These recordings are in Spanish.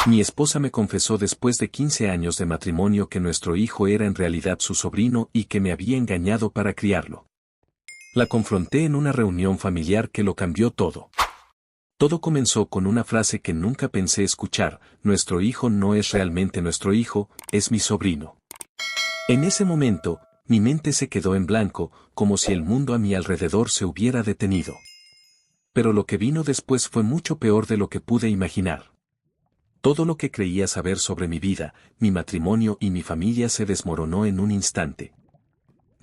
Mi esposa me confesó después de 15 años de matrimonio que nuestro hijo era en realidad su sobrino y que me había engañado para criarlo. La confronté en una reunión familiar que lo cambió todo. Todo comenzó con una frase que nunca pensé escuchar: nuestro hijo no es realmente nuestro hijo, es mi sobrino. En ese momento, mi mente se quedó en blanco, como si el mundo a mi alrededor se hubiera detenido. Pero lo que vino después fue mucho peor de lo que pude imaginar. Todo lo que creía saber sobre mi vida, mi matrimonio y mi familia se desmoronó en un instante.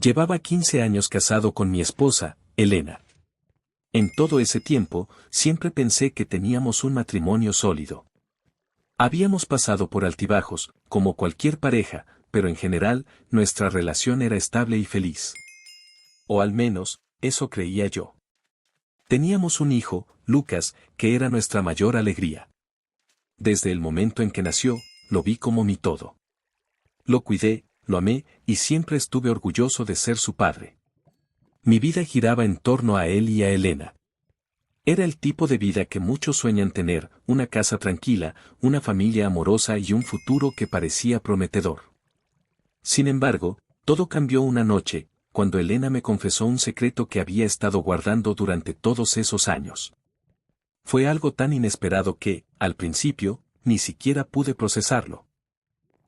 Llevaba 15 años casado con mi esposa, Elena. En todo ese tiempo, siempre pensé que teníamos un matrimonio sólido. Habíamos pasado por altibajos, como cualquier pareja, pero en general, nuestra relación era estable y feliz. O al menos, eso creía yo. Teníamos un hijo, Lucas, que era nuestra mayor alegría. Desde el momento en que nació, lo vi como mi todo. Lo cuidé, lo amé, y siempre estuve orgulloso de ser su padre. Mi vida giraba en torno a él y a Elena. Era el tipo de vida que muchos sueñan tener: una casa tranquila, una familia amorosa y un futuro que parecía prometedor. Sin embargo, todo cambió una noche, cuando Elena me confesó un secreto que había estado guardando durante todos esos años. Fue algo tan inesperado que, al principio, ni siquiera pude procesarlo.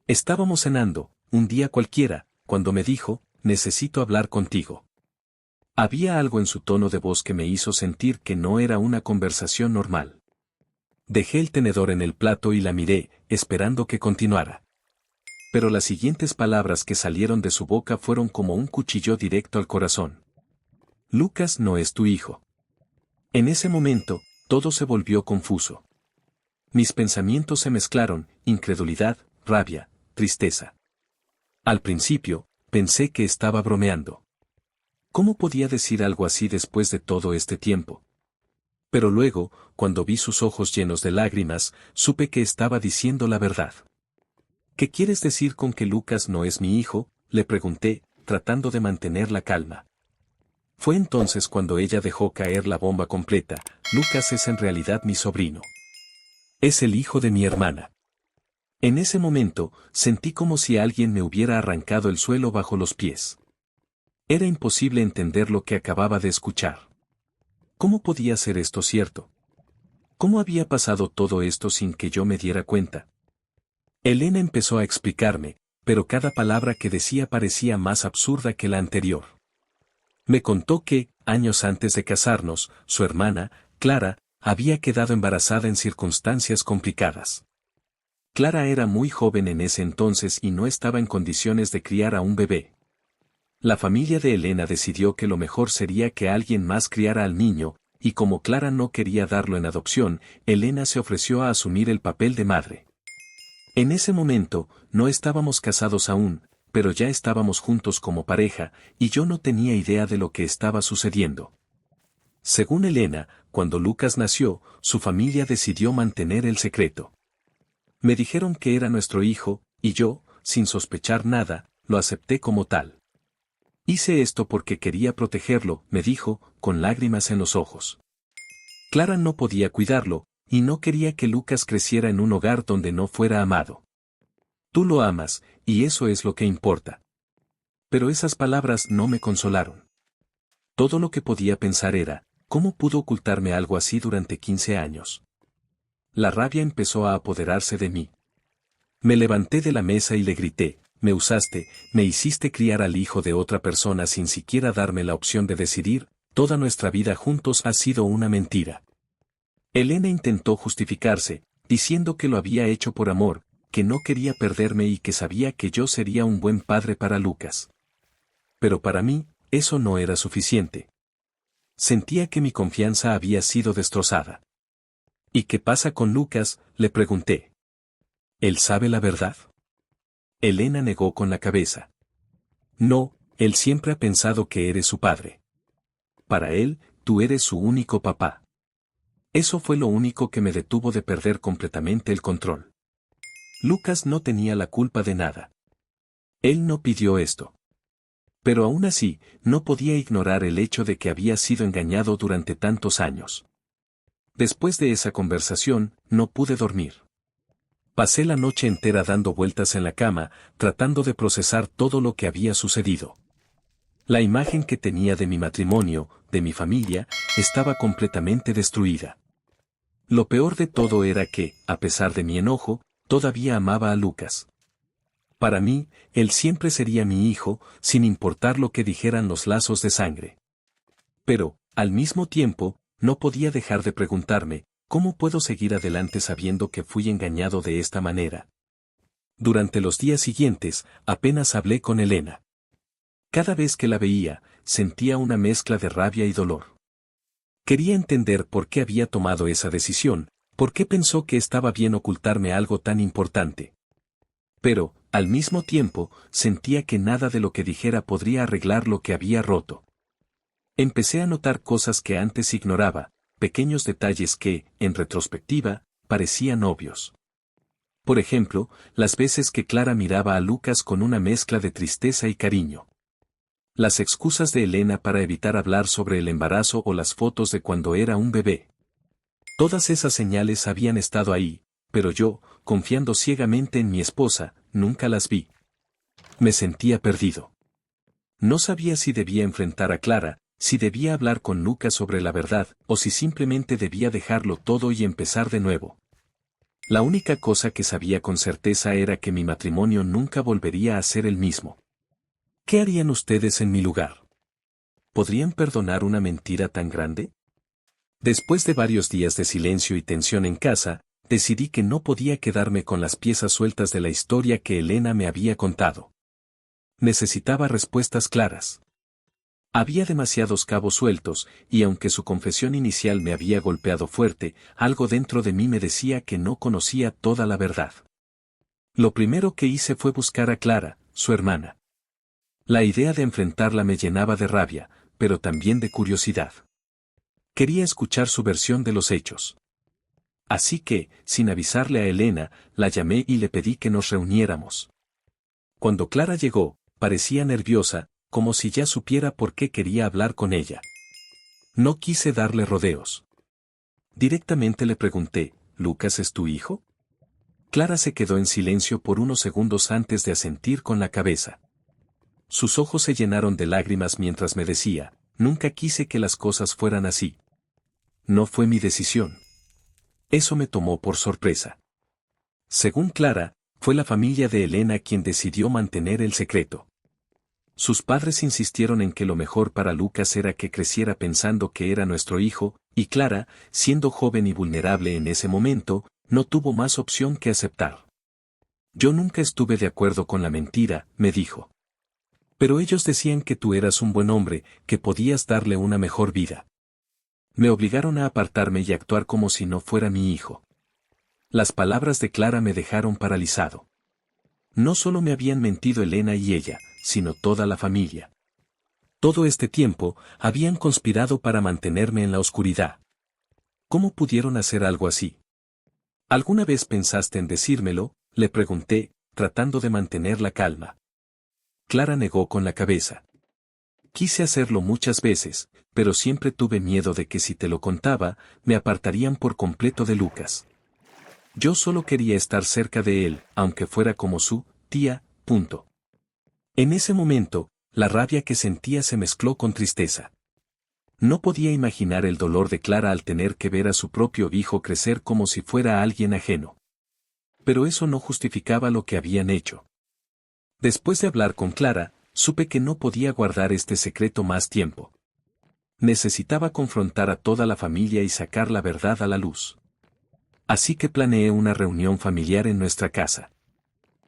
Estábamos cenando, un día cualquiera, cuando me dijo: necesito hablar contigo. Había algo en su tono de voz que me hizo sentir que no era una conversación normal. Dejé el tenedor en el plato y la miré, esperando que continuara. Pero las siguientes palabras que salieron de su boca fueron como un cuchillo directo al corazón. Lucas no es tu hijo. En ese momento, todo se volvió confuso. Mis pensamientos se mezclaron: incredulidad, rabia, tristeza. Al principio, pensé que estaba bromeando. ¿Cómo podía decir algo así después de todo este tiempo? Pero luego, cuando vi sus ojos llenos de lágrimas, supe que estaba diciendo la verdad. ¿Qué quieres decir con que Lucas no es mi hijo?, le pregunté, tratando de mantener la calma. Fue entonces cuando ella dejó caer la bomba completa: Lucas es en realidad mi sobrino. Es el hijo de mi hermana. En ese momento, sentí como si alguien me hubiera arrancado el suelo bajo los pies. Era imposible entender lo que acababa de escuchar. ¿Cómo podía ser esto cierto? ¿Cómo había pasado todo esto sin que yo me diera cuenta? Elena empezó a explicarme, pero cada palabra que decía parecía más absurda que la anterior. Me contó que, años antes de casarnos, su hermana, Clara, había quedado embarazada en circunstancias complicadas. Clara era muy joven en ese entonces y no estaba en condiciones de criar a un bebé. La familia de Elena decidió que lo mejor sería que alguien más criara al niño, y como Clara no quería darlo en adopción, Elena se ofreció a asumir el papel de madre. En ese momento, no estábamos casados aún, pero ya estábamos juntos como pareja, y yo no tenía idea de lo que estaba sucediendo. Según Elena, cuando Lucas nació, su familia decidió mantener el secreto. Me dijeron que era nuestro hijo, y yo, sin sospechar nada, lo acepté como tal. Hice esto porque quería protegerlo, me dijo, con lágrimas en los ojos. Clara no podía cuidarlo, y no quería que Lucas creciera en un hogar donde no fuera amado. Tú lo amas, y eso es lo que importa. Pero esas palabras no me consolaron. Todo lo que podía pensar era: ¿cómo pudo ocultarme algo así durante 15 años? La rabia empezó a apoderarse de mí. Me levanté de la mesa y le grité: me usaste, me hiciste criar al hijo de otra persona sin siquiera darme la opción de decidir, toda nuestra vida juntos ha sido una mentira. Elena intentó justificarse, diciendo que lo había hecho por amor, que no quería perderme y que sabía que yo sería un buen padre para Lucas. Pero para mí, eso no era suficiente. Sentía que mi confianza había sido destrozada. ¿Y qué pasa con Lucas?, le pregunté. ¿Él sabe la verdad? Elena negó con la cabeza. No, él siempre ha pensado que eres su padre. Para él, tú eres su único papá. Eso fue lo único que me detuvo de perder completamente el control. Lucas no tenía la culpa de nada. Él no pidió esto. Pero aún así, no podía ignorar el hecho de que había sido engañado durante tantos años. Después de esa conversación, no pude dormir. Pasé la noche entera dando vueltas en la cama, tratando de procesar todo lo que había sucedido. La imagen que tenía de mi matrimonio, de mi familia, estaba completamente destruida. Lo peor de todo era que, a pesar de mi enojo, todavía amaba a Lucas. Para mí, él siempre sería mi hijo, sin importar lo que dijeran los lazos de sangre. Pero, al mismo tiempo, no podía dejar de preguntarme, ¿cómo puedo seguir adelante sabiendo que fui engañado de esta manera? Durante los días siguientes, apenas hablé con Elena. Cada vez que la veía, sentía una mezcla de rabia y dolor. Quería entender por qué había tomado esa decisión, por qué pensó que estaba bien ocultarme algo tan importante. Pero, al mismo tiempo, sentía que nada de lo que dijera podría arreglar lo que había roto. Empecé a notar cosas que antes ignoraba, pequeños detalles que, en retrospectiva, parecían obvios. Por ejemplo, las veces que Clara miraba a Lucas con una mezcla de tristeza y cariño. Las excusas de Elena para evitar hablar sobre el embarazo o las fotos de cuando era un bebé. Todas esas señales habían estado ahí, pero yo, confiando ciegamente en mi esposa, nunca las vi. Me sentía perdido. No sabía si debía enfrentar a Clara, si debía hablar con Lucas sobre la verdad, o si simplemente debía dejarlo todo y empezar de nuevo. La única cosa que sabía con certeza era que mi matrimonio nunca volvería a ser el mismo. ¿Qué harían ustedes en mi lugar? ¿Podrían perdonar una mentira tan grande? Después de varios días de silencio y tensión en casa, decidí que no podía quedarme con las piezas sueltas de la historia que Elena me había contado. Necesitaba respuestas claras. Había demasiados cabos sueltos, y aunque su confesión inicial me había golpeado fuerte, algo dentro de mí me decía que no conocía toda la verdad. Lo primero que hice fue buscar a Clara, su hermana. La idea de enfrentarla me llenaba de rabia, pero también de curiosidad. Quería escuchar su versión de los hechos. Así que, sin avisarle a Elena, la llamé y le pedí que nos reuniéramos. Cuando Clara llegó, parecía nerviosa, como si ya supiera por qué quería hablar con ella. No quise darle rodeos. Directamente le pregunté, ¿Lucas es tu hijo? Clara se quedó en silencio por unos segundos antes de asentir con la cabeza. Sus ojos se llenaron de lágrimas mientras me decía, nunca quise que las cosas fueran así. No fue mi decisión. Eso me tomó por sorpresa. Según Clara, fue la familia de Elena quien decidió mantener el secreto. Sus padres insistieron en que lo mejor para Lucas era que creciera pensando que era nuestro hijo, y Clara, siendo joven y vulnerable en ese momento, no tuvo más opción que aceptar. Yo nunca estuve de acuerdo con la mentira, me dijo. Pero ellos decían que tú eras un buen hombre, que podías darle una mejor vida. Me obligaron a apartarme y actuar como si no fuera mi hijo. Las palabras de Clara me dejaron paralizado. No solo me habían mentido Elena y ella, sino toda la familia. Todo este tiempo, habían conspirado para mantenerme en la oscuridad. ¿Cómo pudieron hacer algo así? ¿Alguna vez pensaste en decírmelo?, le pregunté, tratando de mantener la calma. Clara negó con la cabeza. Quise hacerlo muchas veces, pero siempre tuve miedo de que si te lo contaba, me apartarían por completo de Lucas. Yo solo quería estar cerca de él, aunque fuera como su tía, punto. En ese momento, la rabia que sentía se mezcló con tristeza. No podía imaginar el dolor de Clara al tener que ver a su propio hijo crecer como si fuera alguien ajeno. Pero eso no justificaba lo que habían hecho. Después de hablar con Clara, supe que no podía guardar este secreto más tiempo. Necesitaba confrontar a toda la familia y sacar la verdad a la luz. Así que planeé una reunión familiar en nuestra casa.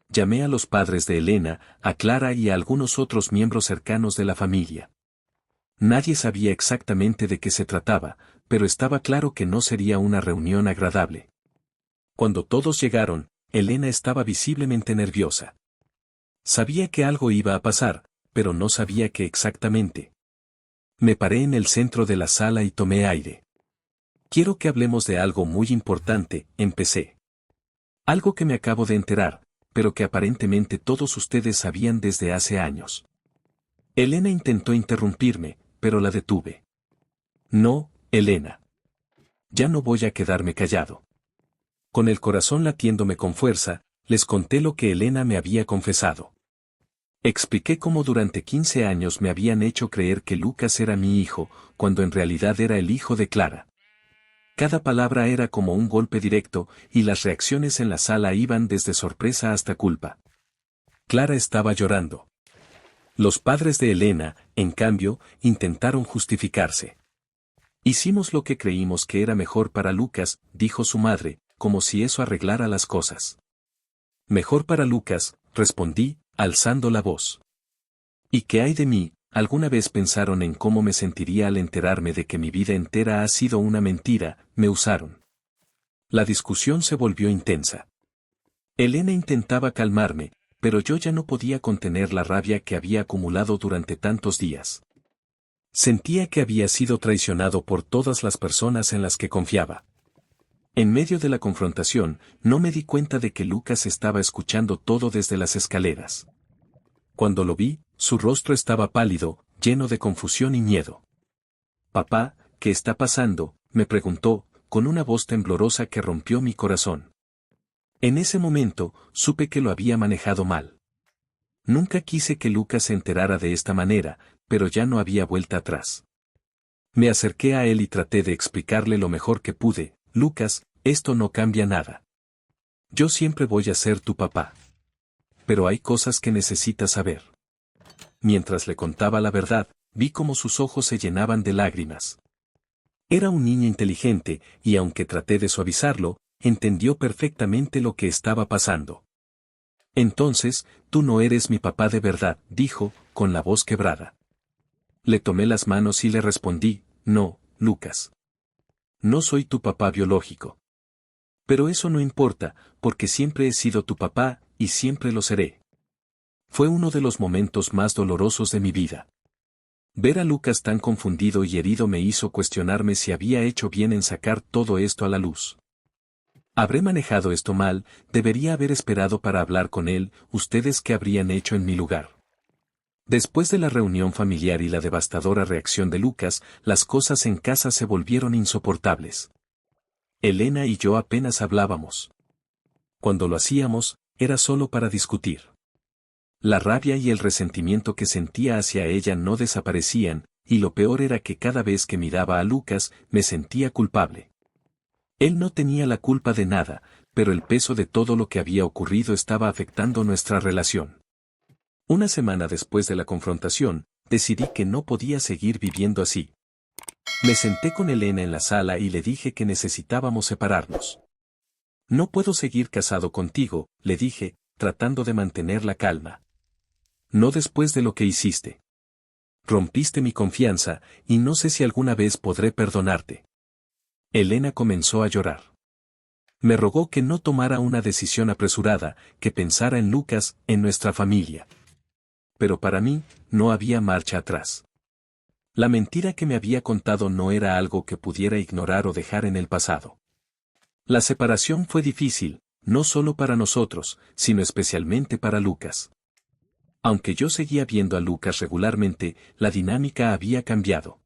Llamé a los padres de Elena, a Clara y a algunos otros miembros cercanos de la familia. Nadie sabía exactamente de qué se trataba, pero estaba claro que no sería una reunión agradable. Cuando todos llegaron, Elena estaba visiblemente nerviosa. Sabía que algo iba a pasar, pero no sabía qué exactamente. Me paré en el centro de la sala y tomé aire. Quiero que hablemos de algo muy importante, empecé. Algo que me acabo de enterar, pero que aparentemente todos ustedes sabían desde hace años. Elena intentó interrumpirme, pero la detuve. No, Elena. Ya no voy a quedarme callado. Con el corazón latiéndome con fuerza, les conté lo que Elena me había confesado. Expliqué cómo durante 15 años me habían hecho creer que Lucas era mi hijo, cuando en realidad era el hijo de Clara. Cada palabra era como un golpe directo, y las reacciones en la sala iban desde sorpresa hasta culpa. Clara estaba llorando. Los padres de Elena, en cambio, intentaron justificarse. Hicimos lo que creímos que era mejor para Lucas, dijo su madre, como si eso arreglara las cosas. Mejor para Lucas, respondí, alzando la voz. ¿Y qué hay de mí? ¿Alguna vez pensaron en cómo me sentiría al enterarme de que mi vida entera ha sido una mentira? Me usaron. La discusión se volvió intensa. Elena intentaba calmarme, pero yo ya no podía contener la rabia que había acumulado durante tantos días. Sentía que había sido traicionado por todas las personas en las que confiaba. En medio de la confrontación, no me di cuenta de que Lucas estaba escuchando todo desde las escaleras. Cuando lo vi, su rostro estaba pálido, lleno de confusión y miedo. «Papá, ¿qué está pasando?», me preguntó, con una voz temblorosa que rompió mi corazón. En ese momento, supe que lo había manejado mal. Nunca quise que Lucas se enterara de esta manera, pero ya no había vuelta atrás. Me acerqué a él y traté de explicarle lo mejor que pude. «Lucas, esto no cambia nada. Yo siempre voy a ser tu papá. Pero hay cosas que necesitas saber». Mientras le contaba la verdad, vi cómo sus ojos se llenaban de lágrimas. Era un niño inteligente, y aunque traté de suavizarlo, entendió perfectamente lo que estaba pasando. «Entonces, tú no eres mi papá de verdad», dijo, con la voz quebrada. Le tomé las manos y le respondí, «No, Lucas. No soy tu papá biológico. Pero eso no importa, porque siempre he sido tu papá, y siempre lo seré». Fue uno de los momentos más dolorosos de mi vida. Ver a Lucas tan confundido y herido me hizo cuestionarme si había hecho bien en sacar todo esto a la luz. ¿Habré manejado esto mal? Debería haber esperado para hablar con él. ¿Ustedes qué habrían hecho en mi lugar? Después de la reunión familiar y la devastadora reacción de Lucas, las cosas en casa se volvieron insoportables. Elena y yo apenas hablábamos. Cuando lo hacíamos, era solo para discutir. La rabia y el resentimiento que sentía hacia ella no desaparecían, y lo peor era que cada vez que miraba a Lucas, me sentía culpable. Él no tenía la culpa de nada, pero el peso de todo lo que había ocurrido estaba afectando nuestra relación. Una semana después de la confrontación, decidí que no podía seguir viviendo así. Me senté con Elena en la sala y le dije que necesitábamos separarnos. «No puedo seguir casado contigo», le dije, tratando de mantener la calma. «No después de lo que hiciste. Rompiste mi confianza, y no sé si alguna vez podré perdonarte». Elena comenzó a llorar. Me rogó que no tomara una decisión apresurada, que pensara en Lucas, en nuestra familia. Pero para mí, no había marcha atrás. La mentira que me había contado no era algo que pudiera ignorar o dejar en el pasado. La separación fue difícil, no solo para nosotros, sino especialmente para Lucas. Aunque yo seguía viendo a Lucas regularmente, la dinámica había cambiado.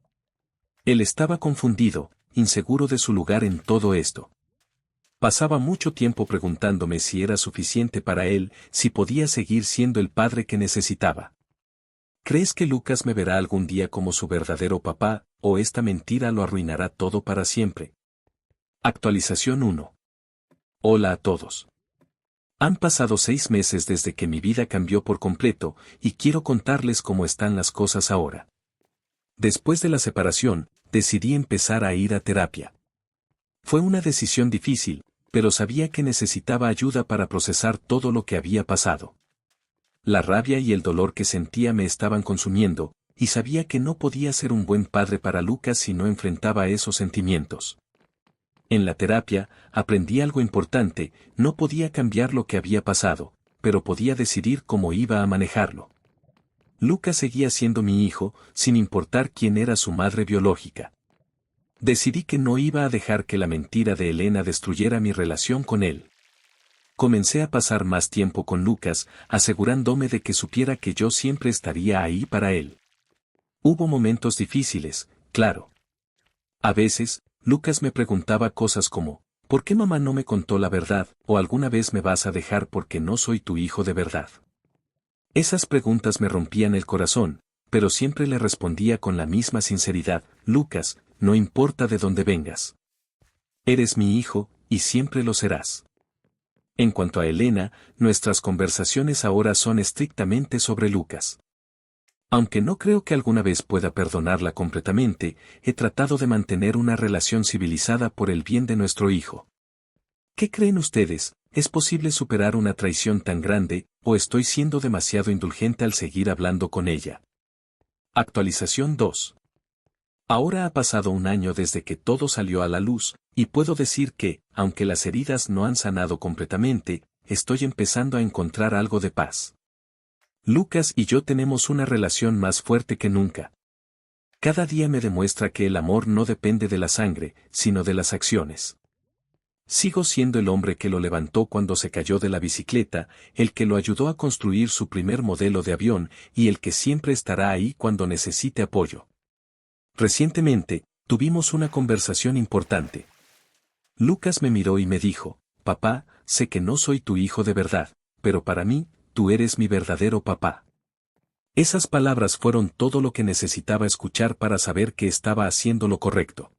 Él estaba confundido, inseguro de su lugar en todo esto. Pasaba mucho tiempo preguntándome si era suficiente para él, si podía seguir siendo el padre que necesitaba. ¿Crees que Lucas me verá algún día como su verdadero papá, o esta mentira lo arruinará todo para siempre? Actualización 1. Hola a todos. Han pasado 6 meses desde que mi vida cambió por completo, y quiero contarles cómo están las cosas ahora. Después de la separación, decidí empezar a ir a terapia. Fue una decisión difícil, pero sabía que necesitaba ayuda para procesar todo lo que había pasado. La rabia y el dolor que sentía me estaban consumiendo, y sabía que no podía ser un buen padre para Lucas si no enfrentaba esos sentimientos. En la terapia, aprendí algo importante: no podía cambiar lo que había pasado, pero podía decidir cómo iba a manejarlo. Lucas seguía siendo mi hijo, sin importar quién era su madre biológica. Decidí que no iba a dejar que la mentira de Elena destruyera mi relación con él. Comencé a pasar más tiempo con Lucas, asegurándome de que supiera que yo siempre estaría ahí para él. Hubo momentos difíciles, claro. A veces, Lucas me preguntaba cosas como, ¿Por qué mamá no me contó la verdad, o alguna vez me vas a dejar porque no soy tu hijo de verdad? Esas preguntas me rompían el corazón, pero siempre le respondía con la misma sinceridad: Lucas, no importa de dónde vengas. Eres mi hijo, y siempre lo serás. En cuanto a Elena, nuestras conversaciones ahora son estrictamente sobre Lucas. Aunque no creo que alguna vez pueda perdonarla completamente, he tratado de mantener una relación civilizada por el bien de nuestro hijo. ¿Qué creen ustedes? ¿Es posible superar una traición tan grande, o estoy siendo demasiado indulgente al seguir hablando con ella? Actualización 2. Ahora ha pasado un año desde que todo salió a la luz, y puedo decir que, aunque las heridas no han sanado completamente, estoy empezando a encontrar algo de paz. Lucas y yo tenemos una relación más fuerte que nunca. Cada día me demuestra que el amor no depende de la sangre, sino de las acciones. Sigo siendo el hombre que lo levantó cuando se cayó de la bicicleta, el que lo ayudó a construir su primer modelo de avión y el que siempre estará ahí cuando necesite apoyo. Recientemente, tuvimos una conversación importante. Lucas me miró y me dijo: papá, sé que no soy tu hijo de verdad, pero para mí, tú eres mi verdadero papá. Esas palabras fueron todo lo que necesitaba escuchar para saber que estaba haciendo lo correcto.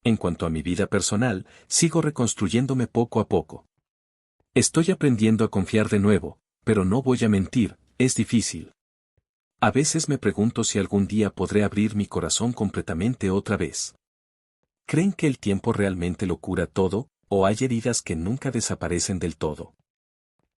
En cuanto a mi vida personal, sigo reconstruyéndome poco a poco. Estoy aprendiendo a confiar de nuevo, pero no voy a mentir, es difícil. A veces me pregunto si algún día podré abrir mi corazón completamente otra vez. ¿Creen que el tiempo realmente lo cura todo, o hay heridas que nunca desaparecen del todo?